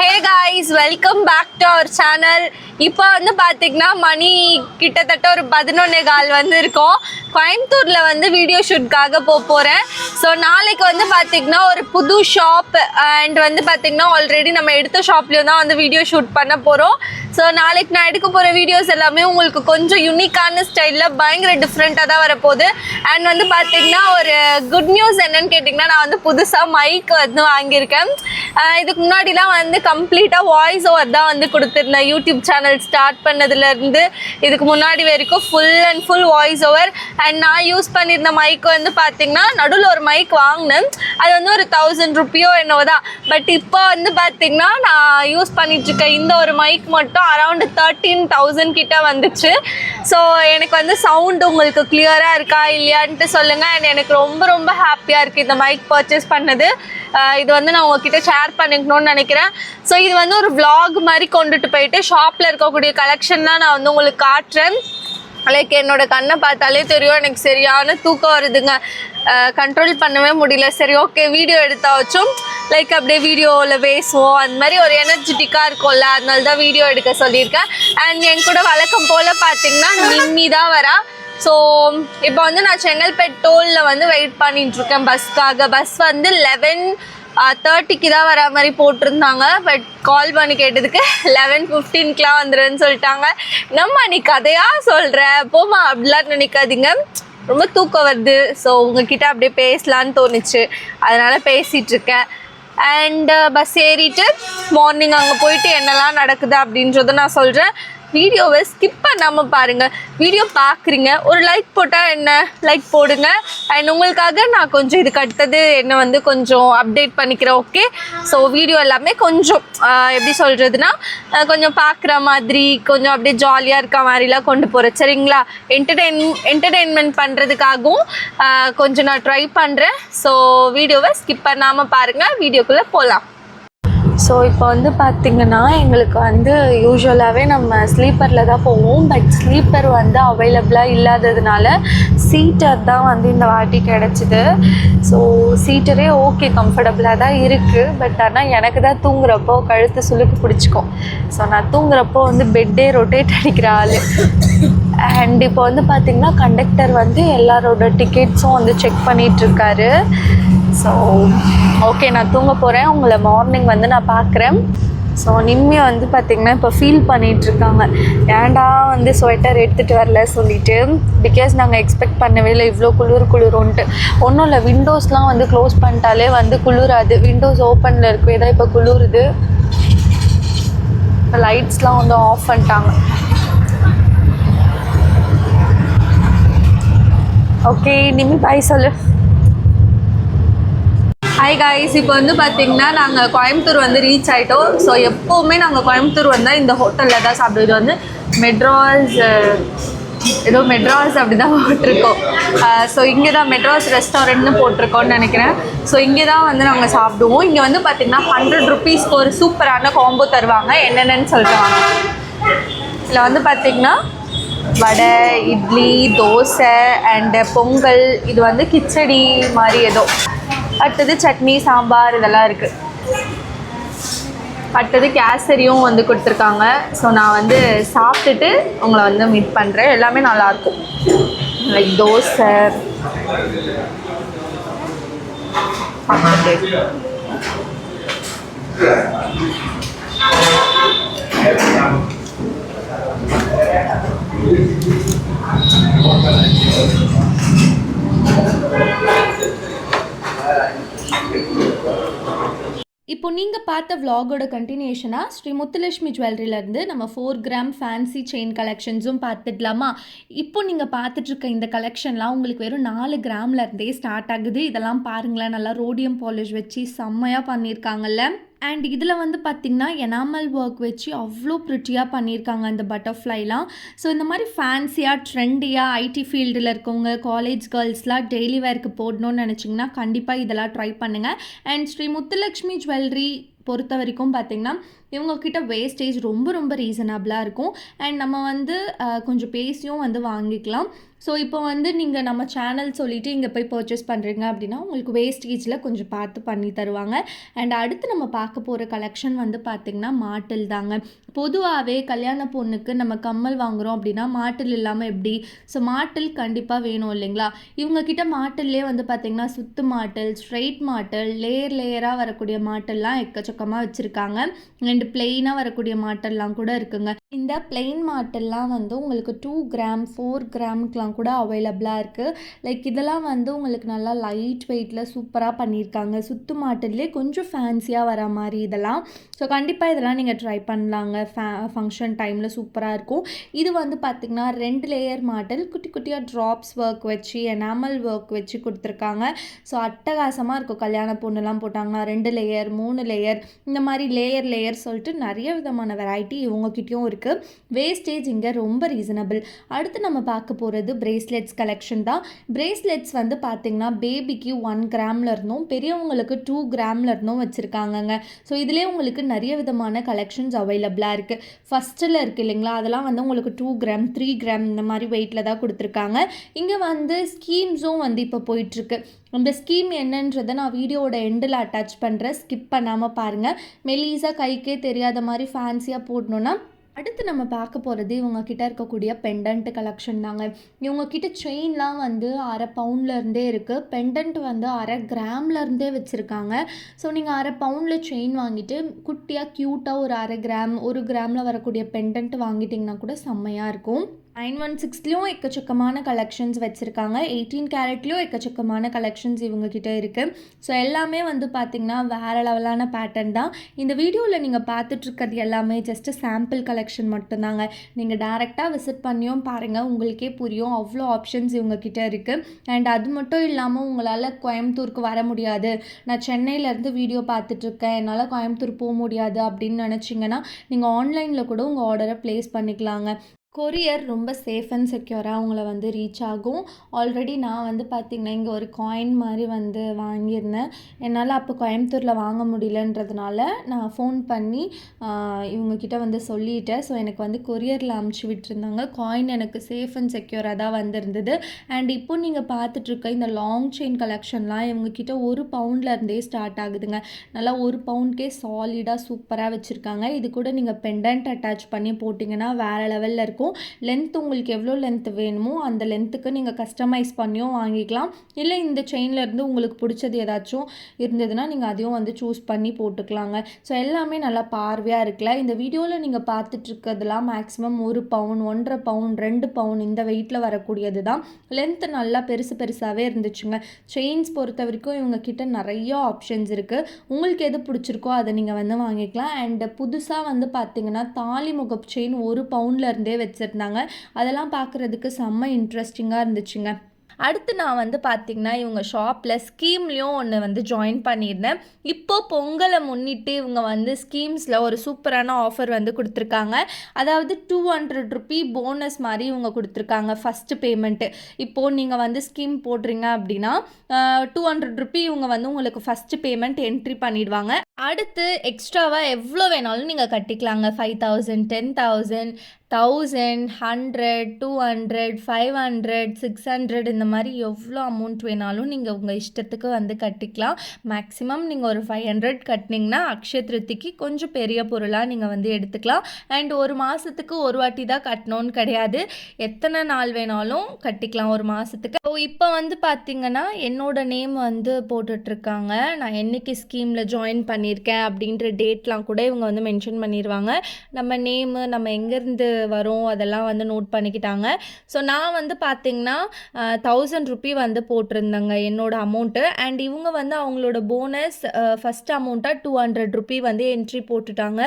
Hey guys, welcome back to our channel. இப்போ வந்து பார்த்தீங்கன்னா மணி கிட்டத்தட்ட ஒரு 11:15 வந்து இருக்கோம். கோயம்புத்தூரில் வந்து வீடியோ ஷூட்காக போகிறேன். ஸோ நாளைக்கு வந்து பார்த்திங்கன்னா ஒரு புது ஷாப் அண்ட் வந்து பார்த்திங்கன்னா ஆல்ரெடி நம்ம எடுத்த ஷாப்லேயும் தான் வந்து வீடியோ ஷூட் பண்ண போகிறோம். ஸோ நாளைக்கு நான் எடுக்க போகிற வீடியோஸ் எல்லாமே உங்களுக்கு கொஞ்சம் யூனிக்கான ஸ்டைலில் பயங்கர டிஃப்ரெண்ட்டாக தான் வரப்போகுது. அண்ட் வந்து பார்த்திங்கன்னா ஒரு குட் நியூஸ் என்னன்னு கேட்டிங்கன்னா, நான் வந்து புதுசாக மைக் வந்து வாங்கியிருக்கேன். இதுக்கு முன்னாடிலாம் வந்து கம்ப்ளீட்டாக வாய்ஸ் ஓவர் தான் வந்து கொடுத்துருந்தேன். யூடியூப் சேனல் ஸ்டார்ட் பண்ணதுலேருந்து இதுக்கு முன்னாடி வரைக்கும் full and full voice over. And நான் யூஸ் பண்ணியிருந்த மைக் வந்து பார்த்திங்கன்னா நடுவில் ஒரு மைக் வாங்கினேன். அது வந்து ஒரு 1000 ருப்பியோ என்னவோ தான். பட் இப்போ வந்து பார்த்திங்கன்னா நான் யூஸ் பண்ணிகிட்ருக்கேன் இந்த ஒரு மைக் மட்டும் அரௌண்ட் 13,000 கிட்ட வந்துச்சு. ஸோ எனக்கு வந்து சவுண்டு உங்களுக்கு கிளியராக இருக்கா இல்லையான்ட்டு சொல்லுங்கள். அண்ட் எனக்கு ரொம்ப ரொம்ப ஹாப்பியாக இருக்குது இந்த மைக் பர்ச்சேஸ் பண்ணது. இது வந்து நான் உங்ககிட்ட ஷேர் பண்ணிக்கணும்னு நினைக்கிறேன். ஸோ இது வந்து ஒரு vlog மாதிரி கொண்டுட்டு போயிட்டு ஷாப்பில் இருக்கக்கூடிய கலெக்ஷன் தான் நான் வந்து உங்களுக்கு காட்டுறேன். லைக் என்னோட கண்ணை பார்த்தாலே தெரியும் எனக்கு சரியான தூக்கம் வருதுங்க. கண்ட்ரோல் பண்ணவே முடியல. சரி, ஓகே, வீடியோ எடுத்தாச்சும் லைக் அப்படியே வீடியோவில் பேசுவோம், அந்த மாதிரி ஒரு எனர்ஜெட்டிக்காக இருக்கும்ல, அதனால தான் வீடியோ எடுக்க சொல்லியிருக்கேன். அண்ட் என் கூட வழக்கம் போல் பார்த்தீங்கன்னா நிம்மி தான் வரா. ஸோ இப்போ வந்து நான் செங்கல்பேட் டோலில் வந்து வெயிட் பண்ணிகிட்ருக்கேன் பஸ்க்காக. பஸ் வந்து 11:30க்கு தான் வர மாதிரி போட்டிருந்தாங்க. பட் கால் பண்ணி கேட்டதுக்கு 11:15க்குலாம் வந்துடுன்னு சொல்லிட்டாங்க. நம்ம நீ கதையாக சொல்கிற போமா, அப்படிலாம் நினைக்காதீங்க, ரொம்ப தூக்கம் வருது. ஸோ உங்ககிட்ட அப்படியே பேசலான்னு தோணுச்சு, அதனால் பேசிகிட்ருக்கேன். அண்டு பஸ் ஏறிட்டு மார்னிங் அங்கே போயிட்டு என்னெல்லாம் நடக்குது அப்படின்றத நான் சொல்கிறேன். வீடியோவை ஸ்கிப் பண்ணாமல் பாருங்கள். வீடியோ பார்க்குறீங்க, ஒரு லைக் போட்டால் என்ன, லைக் போடுங்க. அண்ட் உங்களுக்காக நான் கொஞ்சம் இதுக்கு அடுத்தது என்ன வந்து கொஞ்சம் அப்டேட் பண்ணிக்கிறேன். ஓகே, ஸோ வீடியோ எல்லாமே கொஞ்சம் எப்படி சொல்கிறதுனா கொஞ்சம் பார்க்குற மாதிரி, கொஞ்சம் அப்படியே ஜாலியாக இருக்க மாதிரிலாம் கொண்டு போகிறேன், சரிங்களா? என்டர்டெயின்மெண்ட் பண்ணுறதுக்காகவும் கொஞ்சம் நான் ட்ரை பண்ணுறேன். ஸோ வீடியோவை ஸ்கிப் பண்ணாமல் பாருங்கள், வீடியோக்குள்ளே போகலாம். ஸோ இப்போ வந்து பார்த்திங்கன்னா எங்களுக்கு வந்து யூஸ்வலாகவே நம்ம ஸ்லீப்பரில் தான் போவோம். பட் ஸ்லீப்பர் வந்து அவைலபிளாக இல்லாததுனால சீட்டர் தான் வந்து இந்த வாட்டி கிடச்சிது. ஸோ சீட்டரே ஓகே, கம்ஃபர்டபுளாக தான் இருக்குது. பட் ஆனால் எனக்கு தான் தூங்குறப்போ கழுத்து சுளுக்கு பிடிச்சிக்கும். ஸோ நான் தூங்குறப்போ வந்து பெட்டே ரொட்டேட் அடிக்கிற ஆள். அண்ட் இப்போ வந்து பார்த்திங்கன்னா கண்டக்டர் வந்து எல்லாரோட டிக்கெட்ஸும் வந்து செக் பண்ணிகிட்ருக்காரு. ஸோ ஓகே, நான் தூங்க போகிறேன். உங்களை மார்னிங் வந்து நான் பார்க்குறேன். ஸோ நிம்மி வந்து பார்த்திங்கன்னா இப்போ ஃபீல் பண்ணிகிட்ருக்காங்க, ஏன்டா வந்து ஸ்வெட்டர் எடுத்துகிட்டு வரல சொல்லிவிட்டு. பிகாஸ் நாங்கள் எக்ஸ்பெக்ட் பண்ணவே இல்லை இவ்வளோ குளிருன்ட்டு. ஒன்றும் இல்லை, விண்டோஸ்லாம் வந்து க்ளோஸ் பண்ணிட்டாலே வந்து குளிராது. விண்டோஸ் ஓப்பனில் இருக்கவே தான் இப்போ குளிருது. லைட்ஸ்லாம் வந்து ஆஃப் பண்ணிட்டாங்க. ஓகே நிம்மி, பாய் சொல்லு. ஹாய் காய்ஸ், இப்போ வந்து பார்த்திங்கன்னா நாங்கள் கோயம்புத்தூர் வந்து ரீச் ஆகிட்டோம். ஸோ எப்போவுமே நாங்கள் கோயம்புத்தூர் வந்தால் இந்த ஹோட்டலில் தான் சாப்பிடுவோம். இது வந்து மெட்ராஸ் அப்படி தான் போட்டிருக்கோம். ஸோ இங்கே தான் மெட்ராஸ் ரெஸ்டாரண்ட்னு போட்டிருக்கோன்னு நினைக்கிறேன். ஸோ இங்கே தான் வந்து நாங்கள் சாப்பிடுவோம். இங்கே வந்து பார்த்திங்கன்னா 100 ருப்பீஸ்க்கு ஒரு சூப்பரான காம்போ தருவாங்க. என்னென்னு சொல்லிட்டுவாங்க. இதில் வந்து பார்த்திங்கன்னா வடை, இட்லி, தோசை அண்டு பொங்கல், இது வந்து கிச்சடி மாதிரி ஏதோ, அடுத்தது சட்னி, சாம்பார் இதெல்லாம் இருக்குது. அடுத்தது கேசரியும் வந்து கொடுத்துருக்காங்க. ஸோ நான் வந்து சாப்பிட்டுட்டு உங்களை வந்து மீட் பண்ணுறேன். எல்லாமே நல்லாயிருக்கும். லைக் தோசை இப்போ நீங்கள் பார்த்த vlogோட கண்டினியூஷனாக ஸ்ரீ முத்துலட்சுமி ஜுவல்லரியிலேருந்து நம்ம 4 கிராம் ஃபேன்சி செயின் கலெக்ஷன்ஸும் பார்த்துடலாமா? இப்போ நீங்கள் பார்த்துட்ருக்க இந்த கலெக்ஷன்லாம் உங்களுக்கு வெறும் 4 கிராம்லேருந்தே ஸ்டார்ட் ஆகுது. இதெல்லாம் பாருங்களேன், நல்லா ரோடியம் பாலிஷ் வச்சு செம்மையாக பண்ணியிருக்காங்கல்ல. அண்ட் இதில் வந்து பார்த்திங்கன்னா எனாமல் ஒர்க் வச்சு அவ்வளோ ப்ரிட்டியாக பண்ணியிருக்காங்க அந்த பட்டர்ஃப்ளைலாம். ஸோ இந்த மாதிரி ஃபேன்சியாக ட்ரெண்டியாக ஐடி ஃபீல்டில் இருக்கவங்க, காலேஜ் கேர்ள்ஸ்லாம் டெய்லி வேர்க்கு போடணும்னு நினச்சிங்கன்னா கண்டிப்பாக இதெல்லாம் ட்ரை பண்ணுங்கள். அண்ட் ஸ்ரீ முத்துலட்சுமி ஜுவல்லரி பொறுத்த வரைக்கும் பார்த்திங்கன்னா இவங்கக்கிட்ட வேஸ்டேஜ் ரொம்ப ரொம்ப ரீசனபிளாக இருக்கும். அண்ட் நம்ம வந்து கொஞ்சம் பேசியும் வந்து வாங்கிக்கலாம். ஸோ இப்போ வந்து நீங்கள் நம்ம சேனல் சொல்லிவிட்டு இங்கே போய் பர்ச்சேஸ் பண்ணுறீங்க அப்படின்னா உங்களுக்கு வேஸ்டேஜில் கொஞ்சம் பார்த்து பண்ணி தருவாங்க. அண்ட் அடுத்து நம்ம பார்க்க போகிற கலெக்ஷன் வந்து பார்த்திங்கன்னா மாட்டில் தாங்க. பொதுவாகவே கல்யாண பொண்ணுக்கு நம்ம கம்மல் வாங்குகிறோம் அப்படின்னா மாட்டில் இல்லாமல் எப்படி? ஸோ மாட்டில் கண்டிப்பாக வேணும் இல்லைங்களா? இவங்கக்கிட்ட மாட்டிலே வந்து பார்த்திங்கன்னா சுத்து மாட்டில், ஸ்ட்ரெயிட் மாட்டில், லேயராக வரக்கூடிய மாட்டெல்லாம் எக்கச்சக்கமாக வச்சுருக்காங்க. அண்ட் பிளெயினாக வரக்கூடிய மாட்டெல்லாம் கூட இருக்குங்க. இந்த பிளெயின் மாட்டெல்லாம் வந்து உங்களுக்கு 2 கிராம் 4 கிராமுக்கெலாம் கூட அவைலபிளாக இருக்குது. லைக் இதெல்லாம் வந்து உங்களுக்கு நல்லா லைட் வெயிட்டில் சூப்பராக பண்ணியிருக்காங்க. சுத்து மாட்டிலே கொஞ்சம் ஃபேன்சியாக வர மாதிரி இதெல்லாம். ஸோ கண்டிப்பாக இதெல்லாம் நீங்கள் ட்ரை பண்ணலாங்க. ஃபங்க்ஷன் டைமில் சூப்பராக இருக்கும். இது வந்து பார்த்திங்கன்னா 2 லேயர் மாடல் குட்டி குட்டியாக ட்ராப்ஸ் ஒர்க் வச்சு எனாமல் ஒர்க் வச்சு கொடுத்துருக்காங்க. ஸோ அட்டகாசமாக இருக்கும். கல்யாண பொண்ணுலாம் போட்டாங்கன்னா 2 லேயர் 3 லேயர் இந்த மாதிரி லேயர் சொல்லிட்டு நிறைய விதமான வெரைட்டி இவங்ககிட்டயும் இருக்குது. வேஸ்டேஜ் இங்கே ரொம்ப ரீசனபிள். அடுத்து நம்ம பார்க்க போகிறது பிரேஸ்லெட்ஸ் கலெக்ஷன் தான். பிரேஸ்லெட்ஸ் வந்து பார்த்திங்கன்னா பேபிக்கு 1 கிராமில் இருந்தும் பெரியவங்களுக்கு 2 கிராமில் இருந்தும் வச்சுருக்காங்கங்க. ஸோ இதிலே உங்களுக்கு நிறைய விதமான கலெக்ஷன்ஸ் அவைலபிளாக இருக்குது. ஃபஸ்ட்டில் இருக்குது இல்லைங்களா, அதெல்லாம் வந்து உங்களுக்கு 2 கிராம் 3 கிராம் இந்த மாதிரி வெயிட்டில் தான் கொடுத்துருக்காங்க. இங்கே வந்து ஸ்கீம்ஸும் வந்து இப்போ போயிட்டுருக்கு. அந்த ஸ்கீம் என்னன்றதை நான் வீடியோவோட எண்டில் அட்டாச் பண்ணுறேன். ஸ்கிப் பண்ணாமல் பாருங்கள். மெலீஸாக கைக்கே தெரியாத மாதிரி ஃபேன்சியாக போடணுன்னா. அடுத்து நம்ம பார்க்க போகிறது இவங்கக்கிட்ட இருக்கக்கூடிய பெண்டன்ட் கலெக்ஷன் தாங்க. இவங்கக்கிட்ட செயின்லாம் வந்து 1/2 பவுண்ட்லேருந்தே இருக்குது. பெண்டன்ட் வந்து 1/2 கிராம்லேருந்தே வச்சுருக்காங்க. ஸோ நீங்கள் 1/2 பவுண்டில் செயின் வாங்கிட்டு குட்டியாக க்யூட்டாக ஒரு 1/2 கிராம் 1 கிராமில் வரக்கூடிய பெண்டன்ட் வாங்கிட்டிங்கன்னா கூட செம்மையாக இருக்கும். 916லேயும் எக்கச்சக்கமான கலெக்ஷன்ஸ் வச்சுருக்காங்க. 18 கேரட்லேயும் எக்கச்சக்கமான கலெக்ஷன்ஸ் இவங்கக்கிட்ட இருக்குது. ஸோ எல்லாமே வந்து பார்த்திங்கன்னா வேறு லெவலான பேட்டர்ன் தான். இந்த வீடியோவில் நீங்கள் பார்த்துட்ருக்கிறது எல்லாமே ஜஸ்ட்டு சாம்பிள் கலெக்ஷன் மட்டும்தாங்க. நீங்கள் டேரெக்டாக விசிட் பண்ணியும் பாருங்கள், உங்களுக்கே புரியும். அவ்வளோ ஆப்ஷன்ஸ் இவங்கக்கிட்ட இருக்குது. அண்ட் அது மட்டும் இல்லாமல் உங்களால் கோயம்புத்தூருக்கு வர முடியாது, நான் சென்னையிலேருந்து வீடியோ பார்த்துட்ருக்கேன், என்னால் கோயம்புத்தூர் போக முடியாது அப்படின்னு நினச்சிங்கன்னா நீங்கள் ஆன்லைனில் கூட உங்கள் ஆர்டரை ப்ளேஸ் பண்ணிக்கலாங்க. கொரியர் ரொம்ப சேஃப் அண்ட் செக்யூராக அவங்கள வந்து ரீச் ஆகும். ஆல்ரெடி நான் வந்து பார்த்திங்கன்னா இங்கே ஒரு காயின் மாதிரி வந்து வாங்கியிருந்தேன். என்னால் அப்போ கோயம்புத்தூரில் வாங்க முடியலன்றதுனால நான் ஃபோன் பண்ணி இவங்கக்கிட்ட வந்து சொல்லிட்டேன். ஸோ எனக்கு வந்து கொரியரில் அமுச்சு விட்டுருந்தாங்க. காயின் எனக்கு சேஃப் அண்ட் செக்யூராக தான் வந்திருந்தது. அண்ட் இப்போ நீங்கள் பார்த்துட்ருக்க இந்த லாங் செயின் கலெக்ஷன்லாம் இவங்கக்கிட்ட 1 பவுண்ட்லேருந்தே ஸ்டார்ட் ஆகுதுங்க. நல்லா 1 பவுண்ட்கே சாலிடாக சூப்பராக வச்சுருக்காங்க. இது கூட நீங்கள் பெண்டன்ட் அட்டாச் பண்ணி போட்டிங்கன்னா வேறு லெவலில் இருக்கும். லென்த் உங்களுக்கு எவ்வளோ லென்த் வேணுமோ அந்த லென்த்துக்கு நீங்கள் கஸ்டமைஸ் பண்ணியும் வாங்கிக்கலாம். இல்லை இந்த செயினில் இருந்து உங்களுக்கு பிடிச்சது ஏதாச்சும் இருந்ததுன்னா நீங்கள் அதையும் வந்து சூஸ் பண்ணி போட்டுக்கலாங்க. ஸோ எல்லாமே நல்லா பார்வையாக இருக்குல்ல. இந்த வீடியோவில் நீங்கள் பார்த்துட்ருக்கிறதுலாம் மேக்ஸிமம் 1 பவுன் 1.5 பவுன் 2 பவுன் இந்த வெயிட்டில் வரக்கூடியது தான். லென்த்து நல்லா பெருசாகவே இருந்துச்சுங்க. செயின்ஸ் பொறுத்த வரைக்கும் இவங்கக்கிட்ட நிறைய ஆப்ஷன்ஸ் இருக்குது. உங்களுக்கு எது பிடிச்சிருக்கோ அதை நீங்கள் வந்து வாங்கிக்கலாம். அண்ட் புதுசாக வந்து பார்த்திங்கன்னா தாலி முகப்பு செயின் 1 பவுண்ட்லேருந்தே வச்சுருந்தாங்க. அதெல்லாம் பார்க்குறதுக்கு செம்ம இன்ட்ரெஸ்டிங்காக இருந்துச்சுங்க. அடுத்து நான் வந்து பார்த்திங்கன்னா இவங்க ஷாப்பில் ஸ்கீம்லேயும் ஒன்று வந்து ஜாயின் பண்ணியிருந்தேன். இப்போது பொங்கலை முன்னிட்டு இவங்க வந்து ஸ்கீம்ஸில் ஒரு சூப்பரான ஆஃபர் வந்து கொடுத்துருக்காங்க. அதாவது 200 ரூபி போனஸ் மாதிரி இவங்க கொடுத்துருக்காங்க ஃபஸ்ட்டு பேமெண்ட்டு. இப்போது நீங்கள் வந்து ஸ்கீம் போடுறீங்க அப்படின்னா 200 ரூபி இவங்க வந்து உங்களுக்கு ஃபஸ்ட்டு பேமெண்ட் என்ட்ரி பண்ணிடுவாங்க. அடுத்து எக்ஸ்ட்ராவாக எவ்வளோ வேணாலும் நீங்கள் கட்டிக்கலாங்க. 5000 10,000 1000 100 200 500 600 இந்த மாதிரி எவ்வளோ அமௌண்ட் வேணாலும் நீங்கள் உங்கள் இஷ்டத்துக்கு வந்து கட்டிக்கலாம். மேக்ஸிமம் நீங்கள் ஒரு 500 கட்டினீங்கன்னா அக்ஷய திருத்திக்கு கொஞ்சம் பெரிய பொருளாக நீங்கள் வந்து எடுத்துக்கலாம். அண்ட் ஒரு மாதத்துக்கு ஒரு வாட்டி தான் கட்டணும்னு கிடையாது, எத்தனை நாள் வேணாலும் கட்டிக்கலாம் ஒரு மாதத்துக்கு. ஸோ இப்போ வந்து பார்த்திங்கன்னா என்னோட நேம் வந்து போட்டுட்ருக்காங்க. நான் என்றைக்கு ஸ்கீமில் ஜாயின் பண்ணியிருக்கேன் அப்படின்ற டேட்லாம் கூட இவங்க வந்து மென்ஷன் பண்ணிடுவாங்க. நம்ம நேமு நம்ம எங்கேருந்து வரும் அதெல்லாம் வந்து நோட் பண்ணிக்கிட்டாங்க. ஸோ நான் வந்து பார்த்திங்கன்னா 1000 ரூபி வந்து போட்டிருந்தேங்க என்னோட அமௌண்ட்டு. அண்ட் இவங்க வந்து அவங்களோட போனஸ் ஃபஸ்ட் அமௌண்ட்டாக 200 ரூபி வந்து என்ட்ரி போட்டுட்டாங்க.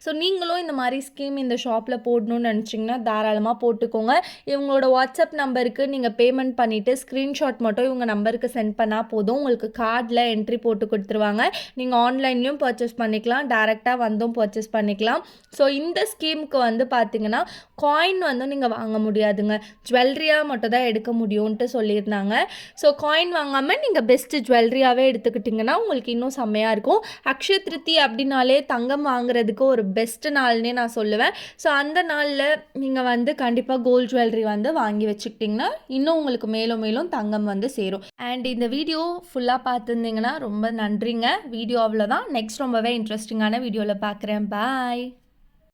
ஸோ நீங்களும் இந்த மாதிரி ஸ்கீம் இந்த ஷாப்பில் போடணும்னு நினச்சிங்கன்னா தாராளமாக போட்டுக்கோங்க. இவங்களோட வாட்ஸ்அப் நம்பருக்கு நீங்கள் பேமெண்ட் பண்ணிவிட்டு ஸ்க்ரீன்ஷாட் மட்டும் இவங்க நம்பருக்கு சென்ட் பண்ணால் போதும். உங்களுக்கு கார்டில் என்ட்ரி போட்டு கொடுத்துருவாங்க. நீங்கள் ஆன்லைன்லேயும் பர்ச்சேஸ் பண்ணிக்கலாம், டேரெக்டாக வந்தும் பர்ச்சேஸ் பண்ணிக்கலாம். ஸோ இந்த ஸ்கீமுக்கு வந்து பார்த்திங்கன்னா காயின் வந்து நீங்கள் வாங்க முடியாதுங்க, ஜுவல்லரியாக மட்டும் தான் எடுக்க முடியும்ன்ட்டு சொல்லியிருந்தாங்க. ஸோ காயின் வாங்காமல் நீங்கள் பெஸ்ட்டு ஜுவல்லரியாகவே எடுத்துக்கிட்டிங்கன்னா உங்களுக்கு இன்னும் செம்மையாக இருக்கும். அக்ஷய திருத்தி அப்படின்னாலே தங்கம் வாங்குறதுக்கு ஒரு பெஸ்ட் நாள்னே நான் சொல்லுவேன். ஸோ அந்த நாளில் நீங்கள் வந்து கண்டிப்பாக கோல்ட் ஜுவல்லரி வந்து வாங்கி வச்சுக்கிட்டிங்கன்னா இன்னும் உங்களுக்கு மேலும் மேலும் தங்கம் வந்து சேரும். அண்ட் இந்த வீடியோ ஃபுல்லாக பார்த்துருந்தீங்கன்னா ரொம்ப நன்றிங்க. வீடியோ அவ்வளோதான். நெக்ஸ்ட் ரொம்பவே இன்ட்ரெஸ்டிங்கான வீடியோவில் பார்க்குறேன். பாய்.